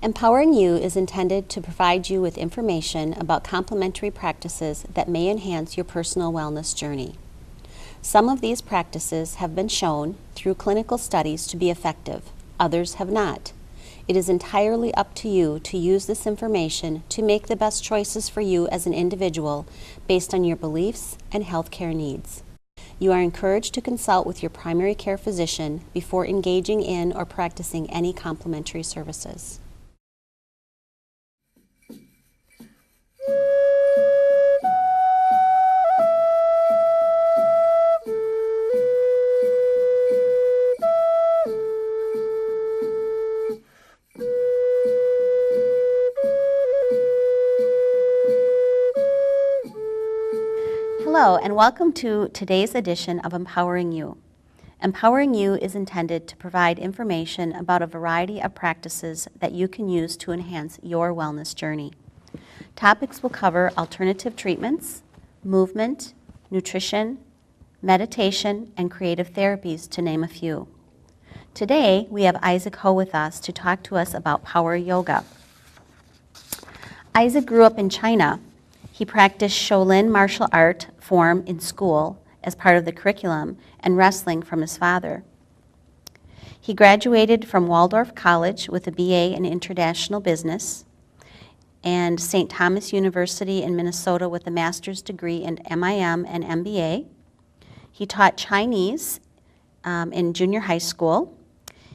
Empowering You is intended to provide you with information about complementary practices that may enhance your personal wellness journey. Some of these practices have been shown through clinical studies to be effective, others have not. It is entirely up to you to use this information to make the best choices for you as an individual based on your beliefs and healthcare needs. You are encouraged to consult with your primary care physician before engaging in or practicing any complementary services. Hello, and welcome to today's edition of Empowering You. Empowering You is intended to provide information about a variety of practices that you can use to enhance your wellness journey. Topics will cover alternative treatments, movement, nutrition, meditation, and creative therapies, to name a few. Today, we have Isaac Ho with us to talk to us about power yoga. Isaac grew up in China. He practiced Shaolin martial art form in school as part of the curriculum and wrestling from his father. He graduated from Waldorf College with a BA in International Business and St. Thomas University in Minnesota with a master's degree in MIM and MBA. He taught Chinese in junior high school.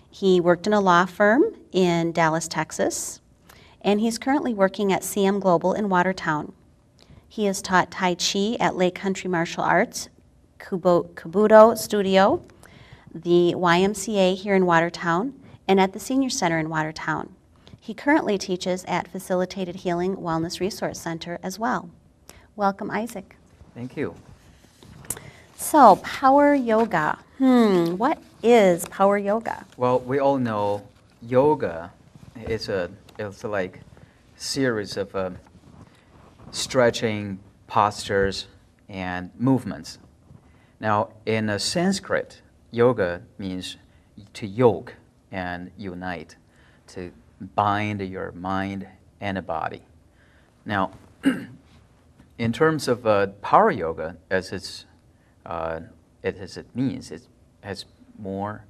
He worked in a law firm in Dallas, Texas, and he's currently working at CM Global in Watertown. He has taught Tai Chi at Lake Country Martial Arts, Kabuto Studio, the YMCA here in Watertown, and at the Senior Center in Watertown. He currently teaches at Facilitated Healing Wellness Resource Center as well. Welcome, Isaac. Thank you. So, power yoga. What is power yoga? Well, we all know yoga is like series of stretching postures and movements. Now, in Sanskrit, yoga means to yoke and unite, to bind your mind and body. Now, in terms of power yoga, as it means, it has more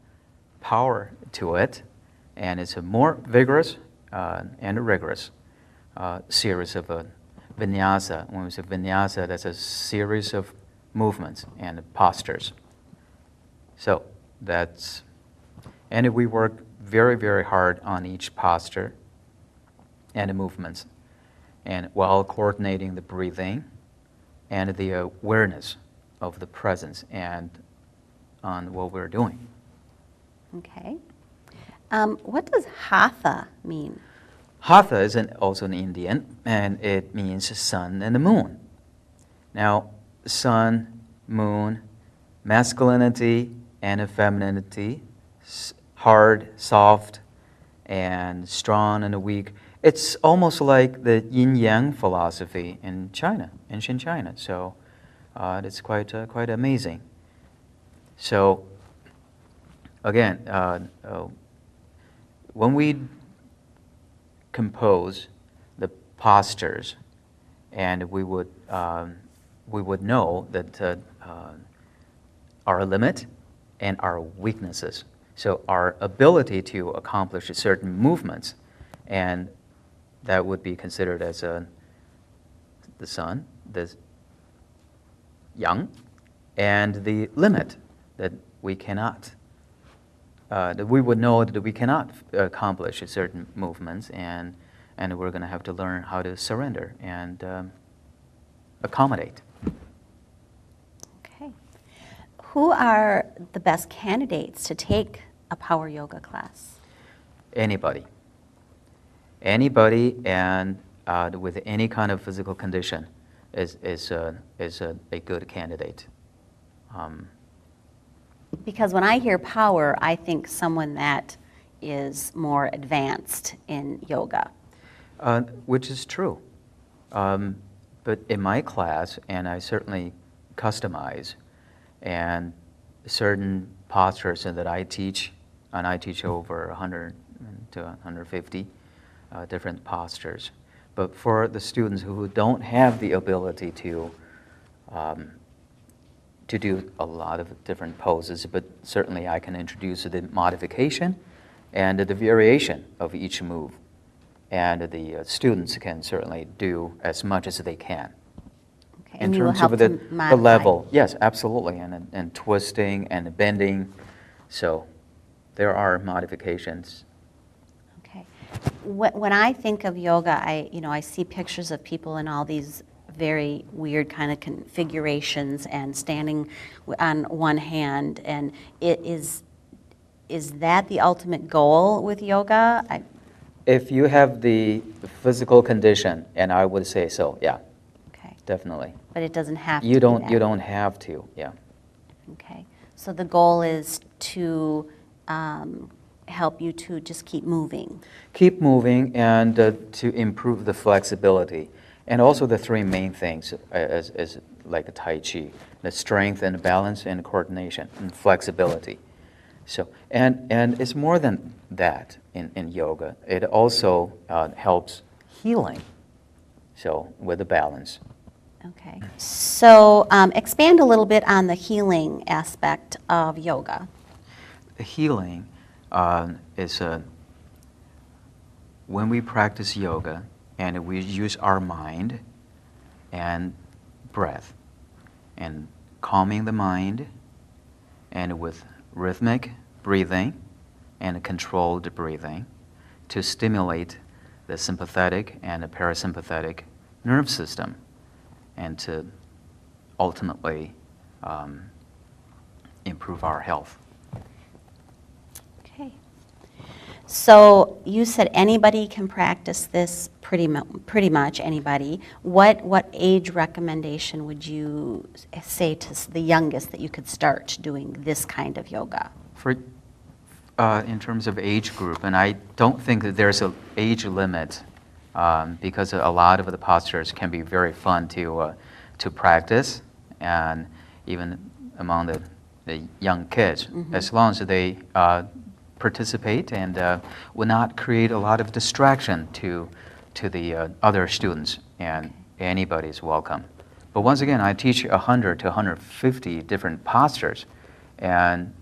power to it, and it's a more vigorous and rigorous series of vinyasa. When we say vinyasa, that's a series of movements and postures. So and we work very, very hard on each posture and the movements, and while coordinating the breathing and the awareness of the presence and on what we're doing. Okay. What does hatha mean? Hatha is also an Indian, and it means sun and the moon. Now, sun, moon, masculinity and femininity, hard, soft, and strong and weak. It's almost like the yin-yang philosophy in China, ancient China. So it's quite amazing. So again, when we compose the postures, and we would know that our limit and our weaknesses. So our ability to accomplish certain movements, and that would be considered as the sun, the yang, and the limit that we cannot. That we would know that we cannot accomplish certain movements, and we're going to have to learn how to surrender and accommodate. Okay. Who are the best candidates to take a power yoga class? Anybody, and with any kind of physical condition is a good candidate. Because when I hear power, I think someone that is more advanced in yoga. Which is true. But in my class, and I certainly customize, and certain postures that I teach, and I teach over 100 to 150, different postures. But for the students who don't have the ability to do a lot of different poses, but certainly I can introduce the modification and the variation of each move. And the students can certainly do as much as they can. Okay. In And you will terms help of to the modify. level, yes, absolutely, and twisting and bending. So there are modifications. Okay. When I think of yoga, I see pictures of people in all these very weird kind of configurations and standing on one hand, and is that the ultimate goal with yoga? If you have the physical condition, and I would say so, yeah, Okay. definitely. But it doesn't have to You be don't that. you don't have to, yeah. Okay. So the goal is to help you to just keep moving. Keep moving and to improve the flexibility. And also the three main things as like the Tai Chi, the strength and balance and coordination and flexibility. So, and it's more than that in yoga. It also helps healing, so with the balance. Okay. So expand a little bit on the healing aspect of yoga. The healing is when we practice yoga and we use our mind and breath and calming the mind and with rhythmic breathing and controlled breathing to stimulate the sympathetic and the parasympathetic nerve system and to ultimately improve our health. Okay. So you said anybody can practice this, pretty much anybody. What age recommendation would you say to the youngest that you could start doing this kind of yoga? For in terms of age group, and I don't think that there's an age limit because a lot of the postures can be very fun to practice, and even among the young kids, as long as they participate and will not create a lot of distraction to the other students, and anybody is welcome. But once again, I teach 100 to 150 different postures, and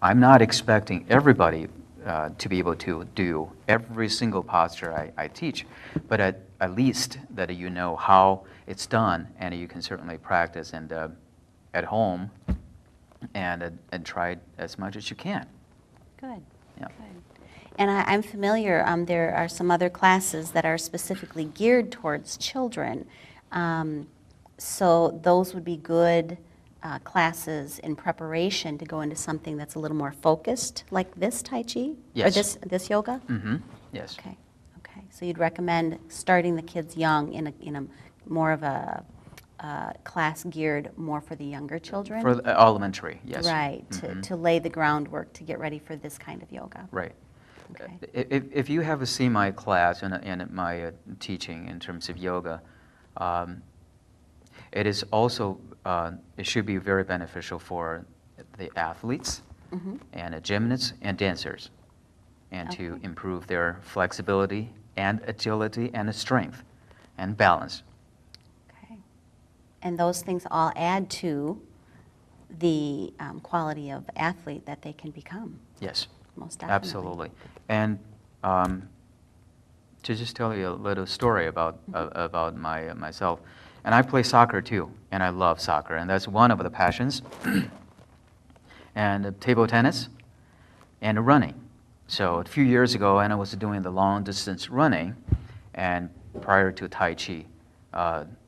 I'm not expecting everybody to be able to do every single posture I teach, but at least that you know how it's done, and you can certainly practice and at home and try as much as you can. Good. Yeah. Good. And I'm familiar, there are some other classes that are specifically geared towards children. So those would be good classes in preparation to go into something that's a little more focused, like this Tai Chi? Yes. Or this yoga? Mm-hmm. Yes. Okay. Okay. So you'd recommend starting the kids young in a more of a class geared more for the younger children? For the elementary, yes. Right, to lay the groundwork to get ready for this kind of yoga. Right. Okay. If you have seen my class and my teaching in terms of yoga, it is also, it should be very beneficial for the athletes and the gymnasts and dancers, and to Okay. improve their flexibility and agility and strength and balance. Okay. And those things all add to the quality of athlete that they can become, Yes. most definitely. Absolutely. And to just tell you a little story about myself, and I play soccer too, and I love soccer, and that's one of the passions. And table tennis and running. So a few years ago, and I was doing the long distance running, and prior to Tai Chi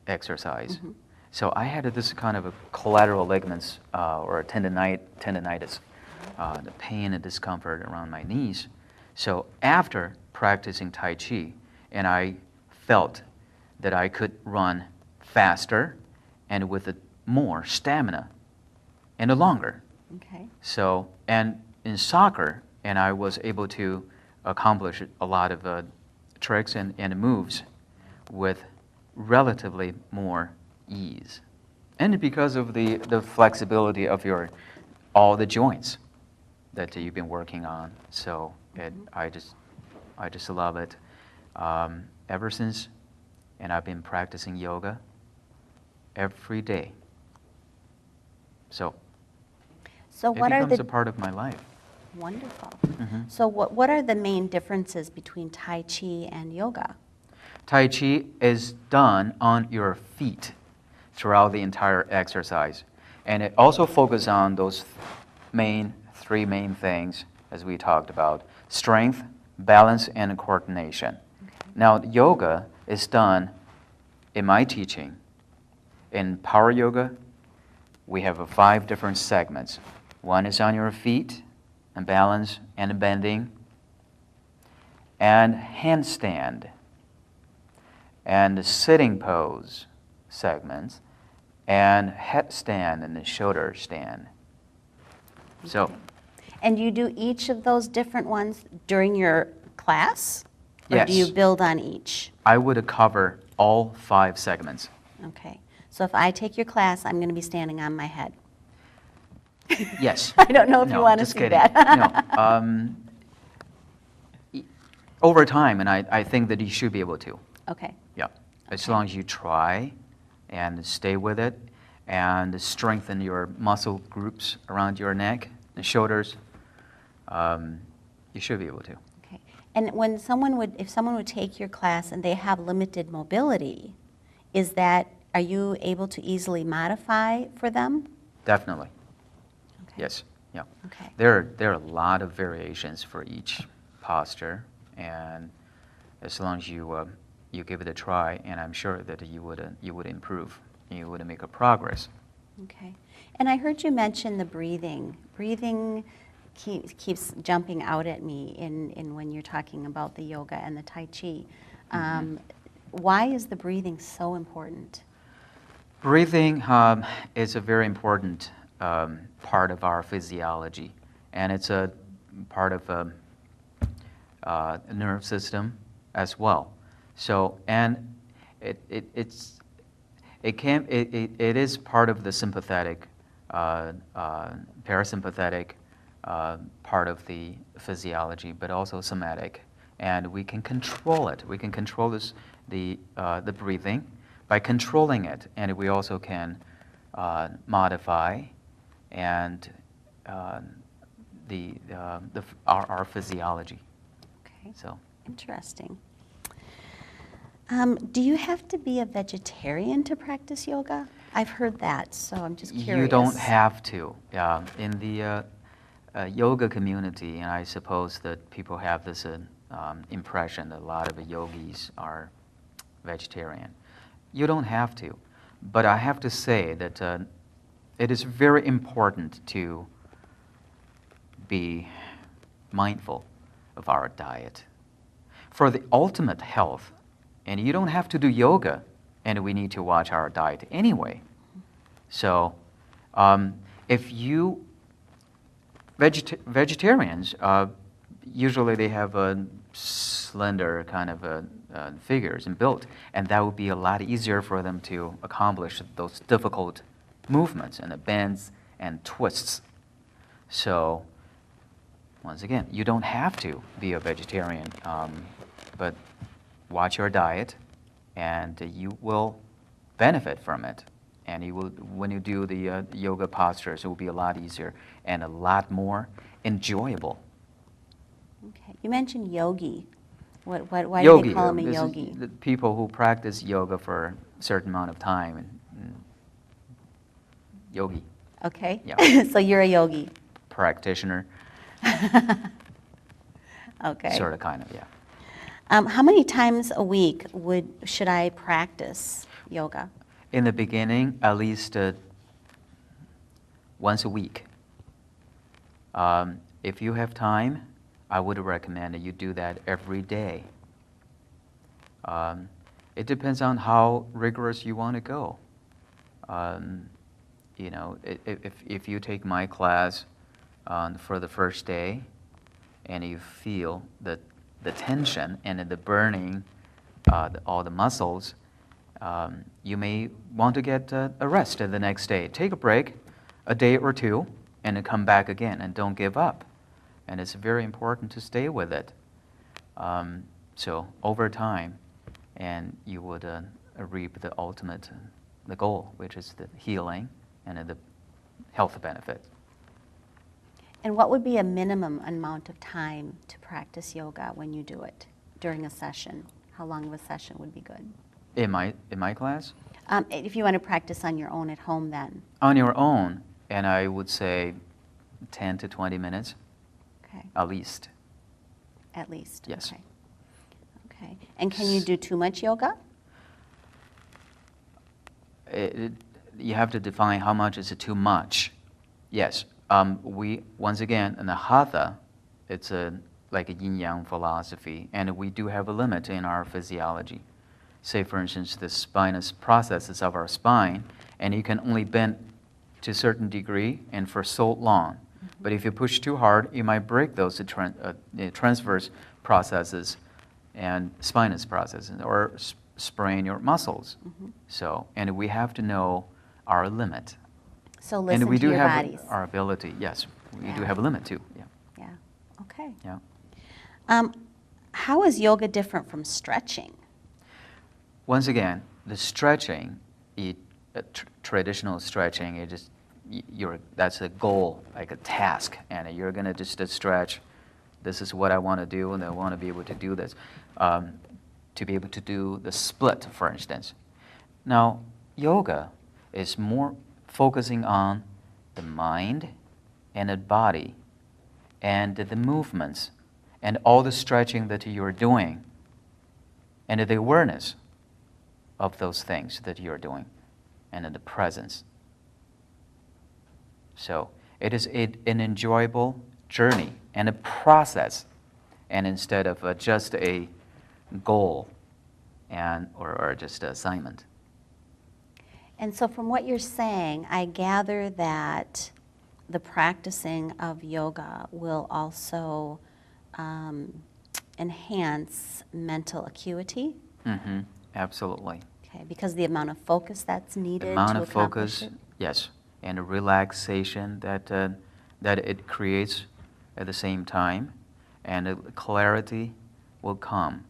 exercise. So I had this kind of a collateral ligaments or tendinitis, the pain and discomfort around my knees. So after practicing Tai Chi, and I felt that I could run faster and with more stamina and longer. Okay. So, and in soccer, and I was able to accomplish a lot of tricks and moves with relatively more ease. And because of the flexibility of all the joints that you've been working on. So I just love it. ever since, and I've been practicing yoga every day. So So it what are becomes a the, part of my life. wonderful. Mhm. So what are the main differences between Tai Chi and yoga? Tai Chi is done on your feet throughout the entire exercise. And it also focuses on those three main things, as we talked about: strength, balance, and coordination. Now, yoga is done in my teaching. In Power Yoga, we have 5 different segments. One is on your feet, and balance, and bending, and handstand, and the sitting pose segments, and headstand and the shoulder stand. So, And you do each of those different ones during your class? Or do you yes, build on each? I would cover all 5 segments. Okay. So if I take your class, I'm going to be standing on my head. Yes. I don't know if you No, want to just see kidding. that. No. Over time, and I think that you should be able to. Okay. Yeah. As Okay. long as you try and stay with it and strengthen your muscle groups around your neck and shoulders, you should be able to. Okay. And when if someone would take your class and they have limited mobility, are you able to easily modify for them? Definitely. Okay. Yes. Yeah. Okay. There are a lot of variations for each posture, and as long as you give it a try, and I'm sure that you would improve, you would make a progress. Okay. And I heard you mention the breathing. Breathing keeps jumping out at me in when you're talking about the yoga and the Tai Chi. Why is the breathing so important? Breathing is a very important part of our physiology, and it's a part of a nerve system as well. So, and it is part of the sympathetic, parasympathetic part of the physiology, but also somatic, and we can control it. We can control the breathing by controlling it, and we also can modify and our physiology. Okay. So. Interesting. Do you have to be a vegetarian to practice yoga? I've heard that, so I'm just curious. You don't have to. In the yoga community, and I suppose that people have this impression that a lot of yogis are vegetarian. You don't have to. But I have to say that it is very important to be mindful of our diet. For the ultimate health, and you don't have to do yoga, and we need to watch our diet anyway. So if you, vegetarians, usually they have a slender kind of figures and built, and that would be a lot easier for them to accomplish those difficult movements and the bends and twists. So once again, you don't have to be a vegetarian, but watch your diet, and you will benefit from it. And you will, when you do the yoga postures, it will be a lot easier and a lot more enjoyable. Okay. You mentioned yogi. Why do Yogi, they call him a this is yogi? the people who practice yoga for a certain amount of time. And yogi. Okay. Yeah. So you're a yogi. Practitioner. Okay. Sort of, kind of, yeah. How many times a week should I practice yoga? In the beginning, at least once a week. If you have time, I would recommend that you do that every day. It depends on how rigorous you want to go. You know, if you take my class for the first day, and you feel the tension and the burning, all the muscles, you may want to get a rest the next day. Take a break, a day or two, and then come back again, and don't give up. And it's very important to stay with it. So over time, and you would reap the ultimate, the goal, which is the healing and the health benefit. And what would be a minimum amount of time to practice yoga when you do it during a session? How long of a session would be good? In my class? If you want to practice on your own at home then. On your own, and I would say 10 to 20 minutes, Okay, at least. at least. Yes. Okay. Okay. And can you do too much yoga? You have to define how much is too much. Yes. We, once again, in the Hatha, it's like a yin-yang philosophy, and we do have a limit in our physiology. Say, for instance, the spinous processes of our spine, and you can only bend to a certain degree and for so long. But if you push too hard, you might break those transverse processes and spinous processes, or sprain your muscles. So, and we have to know our limit. So listen And we to do your have bodies. our ability, yes. We do Yeah. have a limit too, yeah. Yeah. Okay. Yeah. How is yoga different from stretching? Once again, the stretching, traditional stretching, it just that's a goal, like a task, and you're gonna just stretch. This is what I want to do, and I want to be able to do this, to be able to do the split, for instance. Now, yoga is more focusing on the mind and the body, and the movements, and all the stretching that you're doing, and the awareness of those things that you're doing, and in the presence. So it is an enjoyable journey and a process, and instead of just a goal or just an assignment. And so from what you're saying, I gather that the practicing of yoga will also enhance mental acuity. Mm-hmm. Absolutely. Okay, because the amount of focus that's needed The amount to of accomplish focus, it. yes, and the relaxation that it creates at the same time, and the clarity will come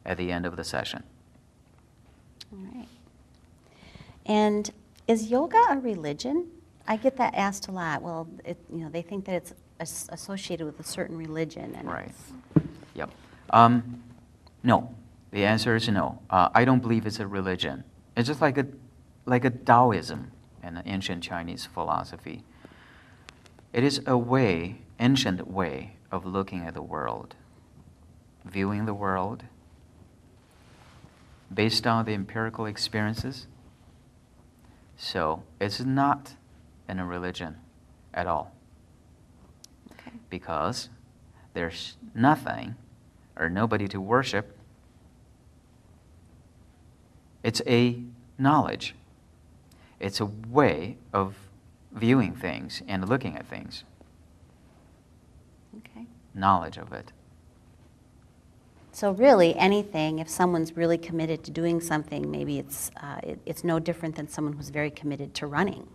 at the end of the session. All right. And is yoga a religion? I get that asked a lot. Well, they think that it's associated with a certain religion. And Right. it's- Yep. No. The answer is no. I don't believe it's a religion. It's just like a Taoism and the ancient Chinese philosophy. It is a way, ancient way of looking at the world, viewing the world based on the empirical experiences. So it's not in a religion at all, Okay. because there's nothing or nobody to worship. It's a knowledge. It's a way of viewing things and looking at things. Okay. Knowledge of it. So really, anything, if someone's really committed to doing something, maybe it's no different than someone who's very committed to running.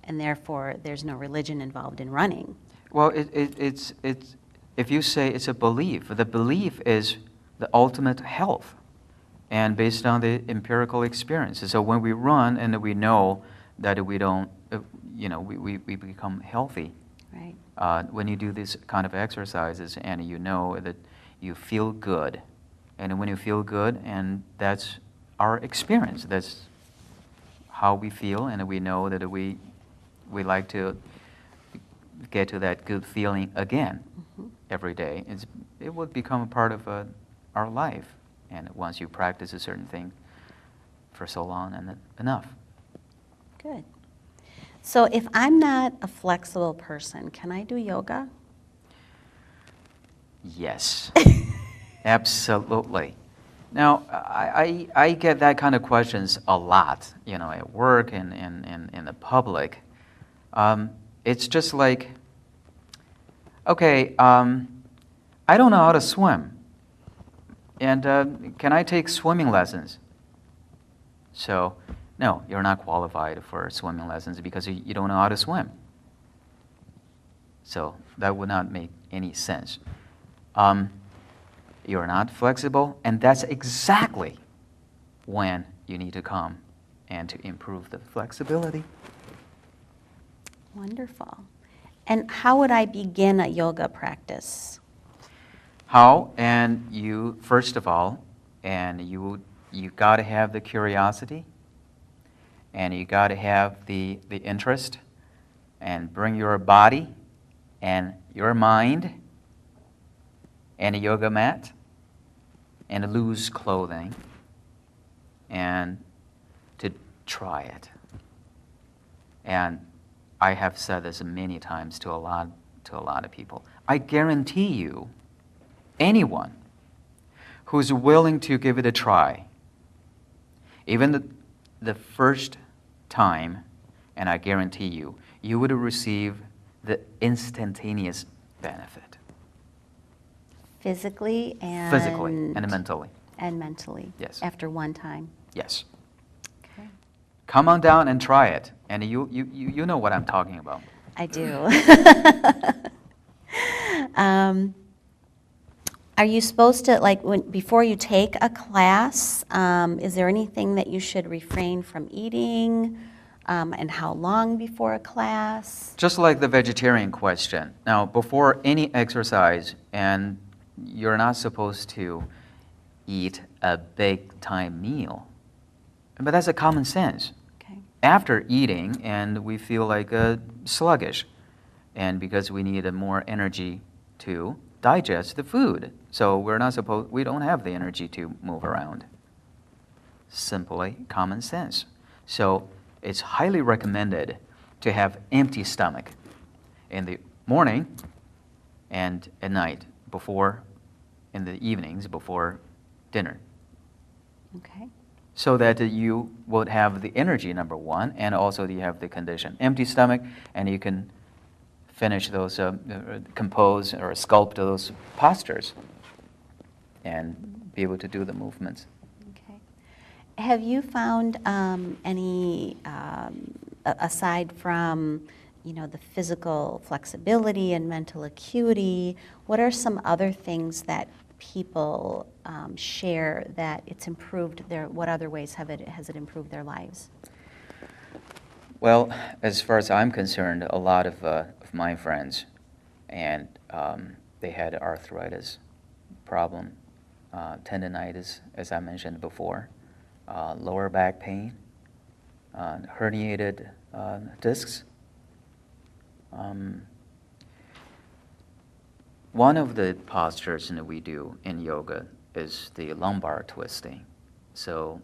And therefore, there's no religion involved in running. Well, it's if you say it's a belief, the belief is the ultimate health, and based on the empirical experiences. So when we run and we know that we don't, we become healthy. Right. When you do these kind of exercises and you know that you feel good, and when you feel good, and that's our experience, that's how we feel, and we know that we like to get to that good feeling again every day. It would become a part of our life, and once you practice a certain thing for so long and enough. Good. So if I'm not a flexible person, can I do yoga? Yes, absolutely. Now, I get that kind of questions a lot, at work and in the public. It's just like, okay, I don't know how to swim, and can I take swimming lessons? So, no, you're not qualified for swimming lessons because you don't know how to swim. So that would not make any sense. you're not flexible, and that's exactly when you need to come and to improve the flexibility. Wonderful. And how would I begin a yoga practice? How? And you, first of all, and you got to have the curiosity, and you got to have the interest, and bring your body and your mind and a yoga mat and loose clothing and to try it. And I have said this many times to a lot of people. I guarantee you, anyone who's willing to give it a try, even the first time, and I guarantee you, you would receive the instantaneous benefit. Physically and mentally. And mentally. Yes. After one time. Yes. Okay. Come on down and try it, and you know what I'm talking about. I do. Are you supposed to, like, before you take a class, is there anything that you should refrain from eating? And how long before a class? Just like the vegetarian question. Now, before any exercise, and you're not supposed to eat a big-time meal. But that's a common sense. Okay. After eating, and we feel like sluggish, and because we need more energy to digest the food. So we don't have the energy to move around. Simply common sense. So it's highly recommended to have empty stomach in the morning and at night in the evenings before dinner. Okay. So that you would have the energy, number one, and also you have the condition. Empty stomach, and you can finish those, compose or sculpt those postures and be able to do the movements. Okay. Have you found any, aside from, the physical flexibility and mental acuity, what are some other things that people share that it's improved what other ways has it improved their lives? Well, as far as I'm concerned, a lot of my friends, and they had arthritis problem, tendinitis, as I mentioned before, lower back pain, herniated discs. One of the postures that we do in yoga is the lumbar twisting. So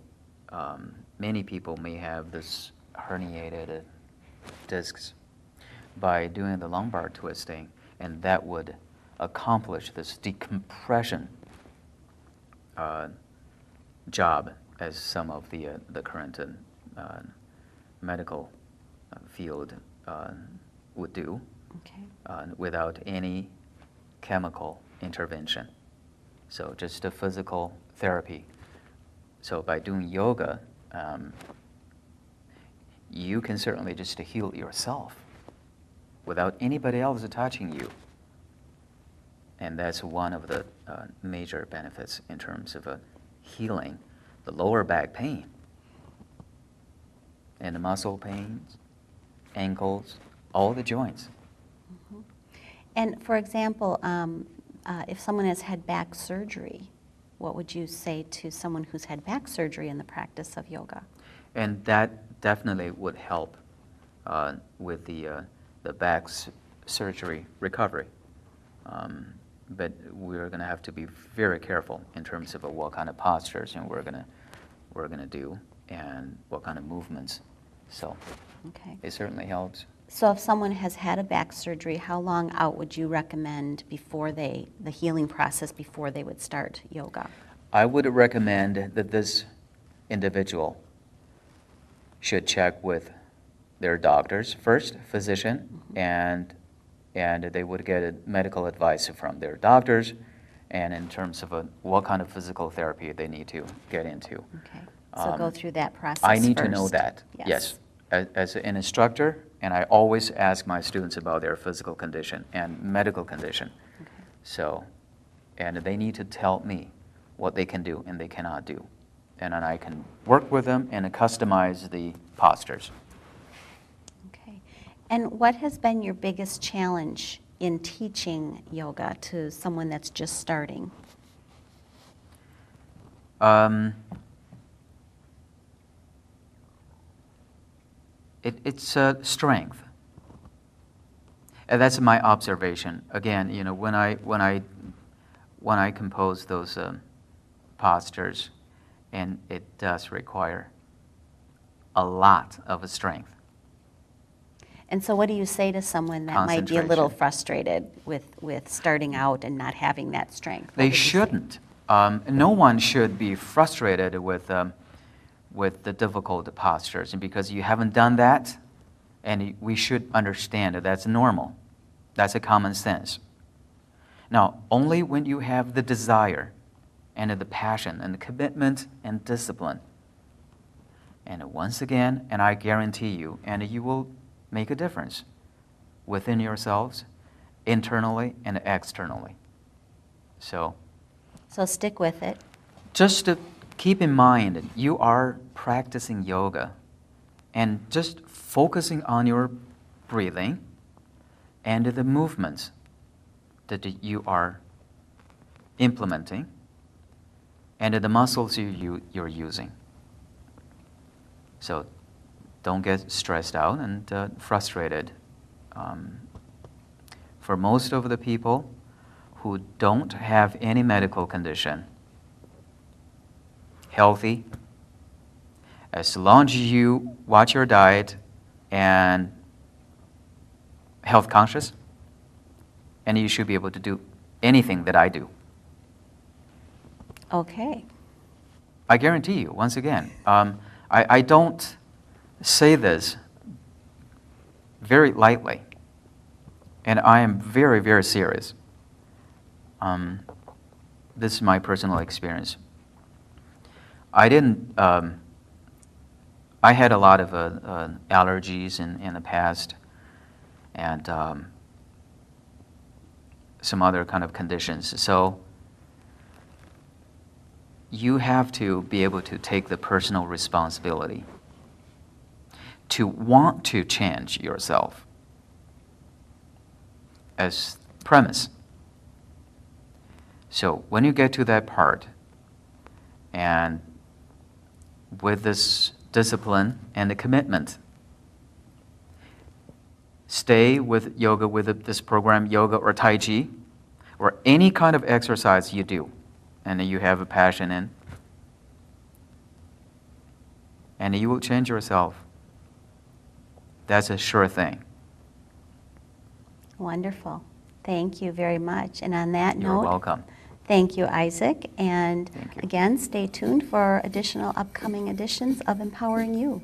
many people may have this herniated discs. By doing the lumbar twisting, and that would accomplish this decompression job, as some of the current medical field would do, Okay. Without any chemical intervention. So just a physical therapy. So by doing yoga, you can certainly just heal yourself without anybody else touching you. And that's one of the major benefits in terms of healing the lower back pain and the muscle pains, ankles, all the joints. Mm-hmm. And for example, if someone has had back surgery, what would you say to someone who's had back surgery in the practice of yoga? And that definitely would help with the back surgery recovery. But we're going to have to be very careful in terms of what kind of postures and we're going to do and what kind of movements. So Okay. it certainly helps. So if someone has had a back surgery, how long out would you recommend before the healing process before they would start yoga? I would recommend that this individual should check with their doctors first, physician, and they would get medical advice from their doctors, and in terms of what kind of physical therapy they need to get into. Okay. So go through that process I need to first. know that, Yes. yes. As an instructor, and I always ask my students about their physical condition and medical condition. Okay. So, and they need to tell me what they can do and they cannot do. And then I can work with them and customize the postures. Okay. And what has been your biggest challenge in teaching yoga to someone that's just starting? It's strength. And that's my observation. Again, you know, when I compose those postures, and it does require a lot of strength. And so what do you say to someone that might be a little Concentration. frustrated with starting out and not having that strength? What They would you say? shouldn't. No one should be frustrated with the difficult postures, and because you haven't done that, and we should understand that that's normal. That's a common sense. Now, only when you have the desire and the passion and the commitment and discipline, and once again, and I guarantee you, and you will make a difference within yourselves, internally and externally. So stick with it. just to keep in mind, you are practicing yoga and just focusing on your breathing and the movements that you are implementing and the muscles you're using. So don't get stressed out and frustrated. For most of the people who don't have any medical condition, healthy, as long as you watch your diet and health conscious, and you should be able to do anything that I do. Okay. I guarantee you, once again, I don't say this very lightly, and I am very, very serious. This is my personal experience. I had a lot of allergies in the past, and some other kind of conditions. So you have to be able to take the personal responsibility to want to change yourself as premise. So when you get to that part, and with this discipline and the commitment, stay with yoga, with this program, yoga or Tai Chi, or any kind of exercise you do, and you have a passion in, and you will change yourself. That's a sure thing. Wonderful. Thank you very much. And on that You're note, welcome. thank you, Isaac. And Thank you. again, stay tuned for additional upcoming editions of Empowering You.